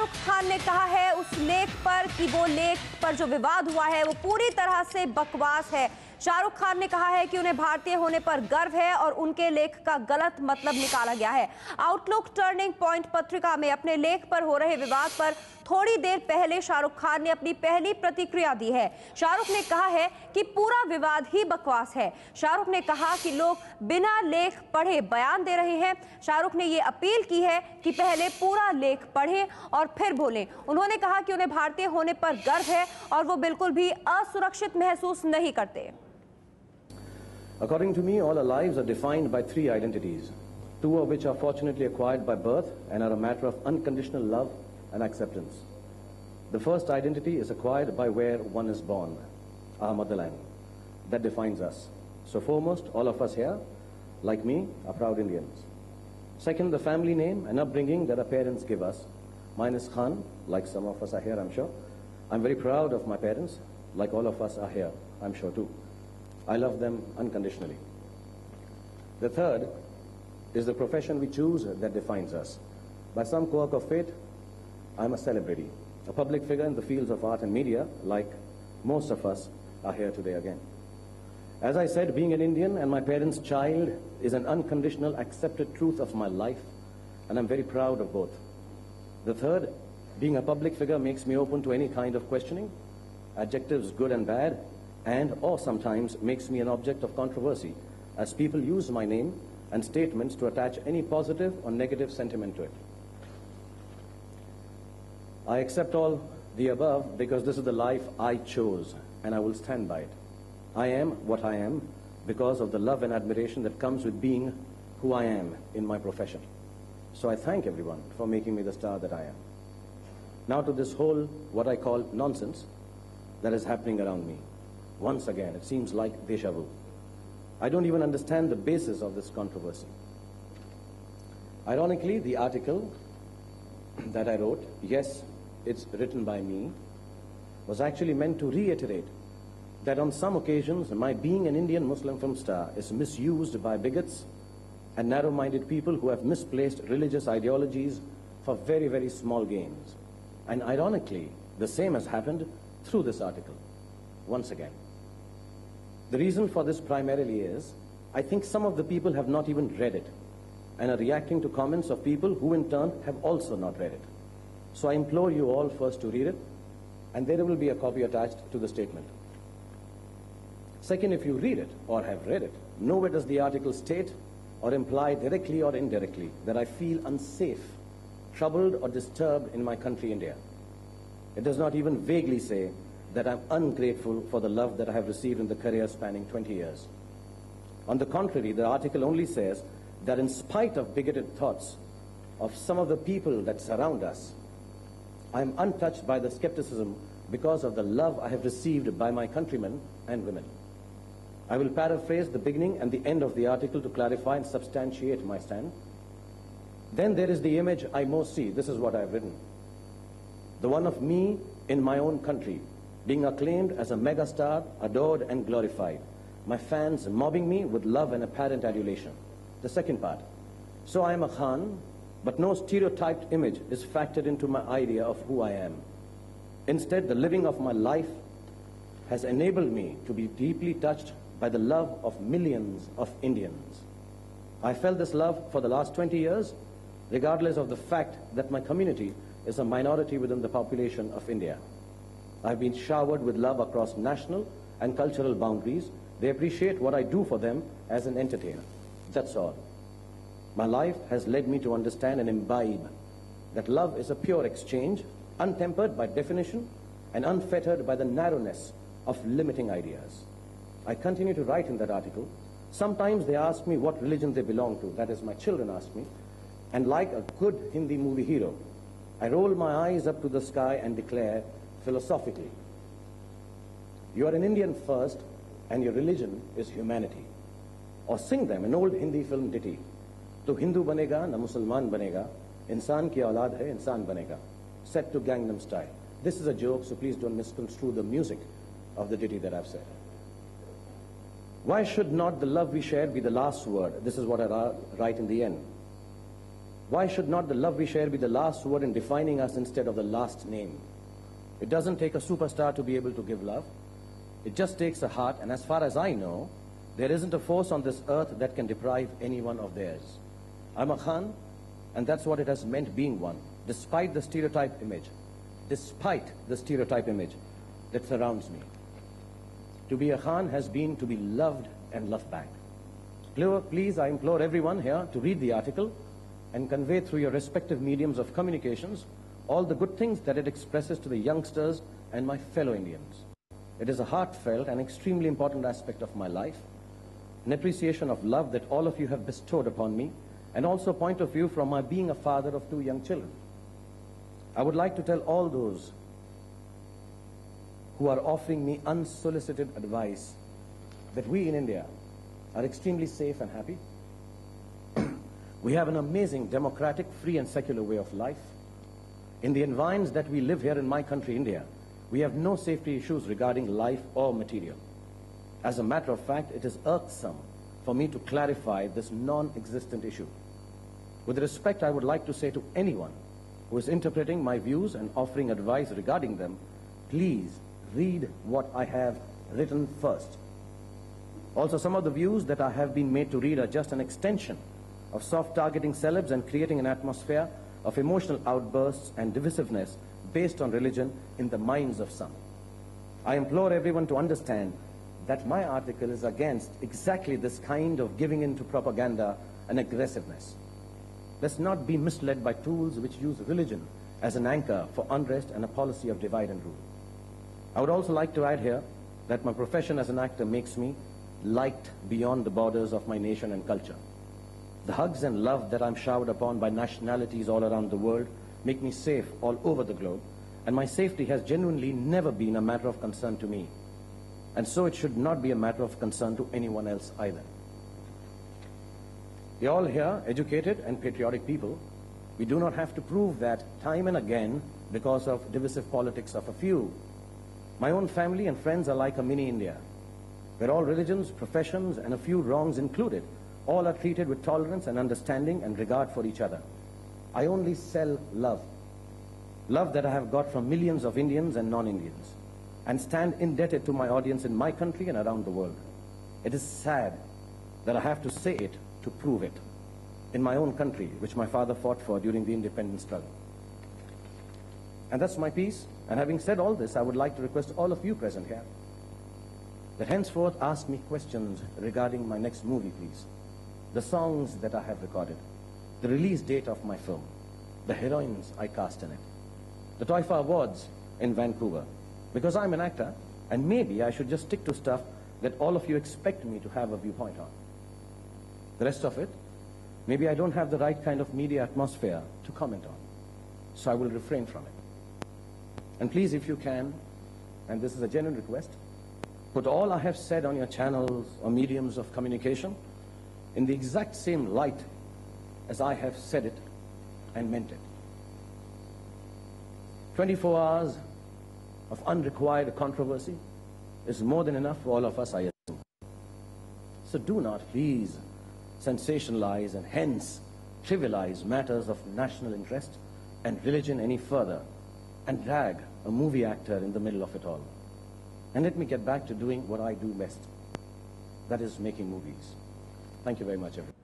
शाहरुख खान ने कहा है उस लेख पर कि वो लेख पर जो विवाद हुआ है वो पूरी तरह से बकवास है। शाहरुख खान ने कहा है कि उन्हें भारतीय होने पर गर्व है और उनके लेख का गलत मतलब निकाला गया है। आउटलुक टर्निंग पॉइंट पत्रिका में अपने लेख पर हो रहे विवाद पर थोड़ी देर पहले शाहरुख खान ने अपनी पहली प्रतिक्रिया दी है। शाहरुख ने कहा है कि पूरा विवाद ही बकवास है। शाहरुख ने कहा कि लोग बिना लेख पढ़े बयान दे रहे हैं। शाहरुख ने ये अपील की है कि पहले पूरा लेख पढ़ें और फिर बोलें। उन्होंने कहा कि उन्हें भारतीय होने पर गर्व है और वो बिल्कुल भी असुरक्षित महसूस नहीं करते। According to me, all our lives are defined by three identities, two of which are fortunately acquired by birth and are a matter of unconditional love and acceptance. The first identity is acquired by where one is born, our motherland. That defines us. So foremost, all of us here, like me, are proud Indians. Second, the family name and upbringing that our parents give us. Mine is Khan, like some of us are here, I'm sure. I'm very proud of my parents, like all of us are here, I'm sure too. I love them unconditionally. The third is the profession we choose that defines us. By some quirk of fate, I'm a celebrity, a public figure in the fields of art and media, like most of us are here today again. As I said, being an Indian and my parents' child is an unconditional, accepted truth of my life, and I'm very proud of both. The third, being a public figure makes me open to any kind of questioning, adjectives good and bad, and or sometimes makes me an object of controversy, as people use my name and statements to attach any positive or negative sentiment to it. I accept all the above because this is the life I chose, and I will stand by it. I am what I am because of the love and admiration that comes with being who I am in my profession. So I thank everyone for making me the star that I am. Now to this whole, what I call nonsense that is happening around me. Once again, it seems like deja vu. I don't even understand the basis of this controversy. Ironically, the article that I wrote, yes, it's written by me, was actually meant to reiterate that on some occasions, my being an Indian Muslim film star is misused by bigots and narrow-minded people who have misplaced religious ideologies for very, very small gains. And ironically, the same has happened through this article, once again. The reason for this primarily is, I think some of the people have not even read it and are reacting to comments of people who in turn have also not read it. So I implore you all first to read it, and there will be a copy attached to the statement. Second, if you read it or have read it, nowhere does the article state or imply directly or indirectly that I feel unsafe, troubled or disturbed in my country, India. It does not even vaguely say that I'm ungrateful for the love that I have received in the career spanning 20 years. On the contrary, the article only says that in spite of bigoted thoughts of some of the people that surround us, I'm untouched by the skepticism because of the love I have received by my countrymen and women. I will paraphrase the beginning and the end of the article to clarify and substantiate my stand. Then there is the image I most see. This is what I've written. The one of me in my own country, being acclaimed as a megastar, adored and glorified. My fans mobbing me with love and apparent adulation. The second part. So I am a Khan, but no stereotyped image is factored into my idea of who I am. Instead, the living of my life has enabled me to be deeply touched by the love of millions of Indians. I felt this love for the last 20 years, regardless of the fact that my community is a minority within the population of India. I've been showered with love across national and cultural boundaries. They appreciate what I do for them as an entertainer. That's all. My life has led me to understand and imbibe that love is a pure exchange, untempered by definition and unfettered by the narrowness of limiting ideas. I continue to write in that article. Sometimes they ask me what religion they belong to. That is, my children ask me. And like a good Hindi movie hero, I roll my eyes up to the sky and declare philosophically, you are an Indian first and your religion is humanity. Or sing them an old Hindi film ditty. To Hindu banega, na Musalman banega, insan ki aulad hai, insan banega. Set to Gangnam Style. This is a joke, so please don't misconstrue the music of the ditty that I've said. Why should not the love we share be the last word? This is what I write in the end. Why should not the love we share be the last word in defining us instead of the last name? It doesn't take a superstar to be able to give love. It just takes a heart, and as far as I know, there isn't a force on this earth that can deprive anyone of theirs. I'm a Khan, and that's what it has meant being one, despite the stereotype image that surrounds me. To be a Khan has been to be loved and loved back. Please, I implore everyone here to read the article and convey through your respective mediums of communications all the good things that it expresses to the youngsters and my fellow Indians. It is a heartfelt and extremely important aspect of my life, an appreciation of love that all of you have bestowed upon me, and also a point of view from my being a father of 2 young children. I would like to tell all those who are offering me unsolicited advice that we in India are extremely safe and happy. We have an amazing democratic, free and secular way of life. In the environs that we live here in my country, India, we have no safety issues regarding life or material. As a matter of fact, it is irksome for me to clarify this non-existent issue. With respect, I would like to say to anyone who is interpreting my views and offering advice regarding them, please read what I have written first. Also, some of the views that I have been made to read are just an extension of soft targeting celebs and creating an atmosphere of emotional outbursts and divisiveness based on religion in the minds of some. I implore everyone to understand that my article is against exactly this kind of giving in to propaganda and aggressiveness. Let's not be misled by tools which use religion as an anchor for unrest and a policy of divide and rule. I would also like to add here that my profession as an actor makes me liked beyond the borders of my nation and culture. The hugs and love that I'm showered upon by nationalities all around the world make me safe all over the globe, and my safety has genuinely never been a matter of concern to me. And so it should not be a matter of concern to anyone else either. We all here, educated and patriotic people, we do not have to prove that time and again because of divisive politics of a few. My own family and friends are like a mini India, where all religions, professions, and a few wrongs included, all are treated with tolerance and understanding and regard for each other. I only sell love. Love that I have got from millions of Indians and non-Indians, and stand indebted to my audience in my country and around the world. It is sad that I have to say it to prove it in my own country, which my father fought for during the independence struggle. And that's my piece. And having said all this, I would like to request all of you present here that henceforth ask me questions regarding my next movie, please. The songs that I have recorded, the release date of my film, the heroines I cast in it, the Toifa Awards in Vancouver, because I'm an actor, and maybe I should just stick to stuff that all of you expect me to have a viewpoint on. The rest of it, maybe I don't have the right kind of media atmosphere to comment on, so I will refrain from it. And please, if you can, and this is a genuine request, put all I have said on your channels or mediums of communication in the exact same light as I have said it and meant it. 24 hours of unrequired controversy is more than enough for all of us, I assume. So do not, please, sensationalize and hence trivialize matters of national interest and religion any further and drag a movie actor in the middle of it all. And let me get back to doing what I do best. That is making movies. Thank you very much, everyone.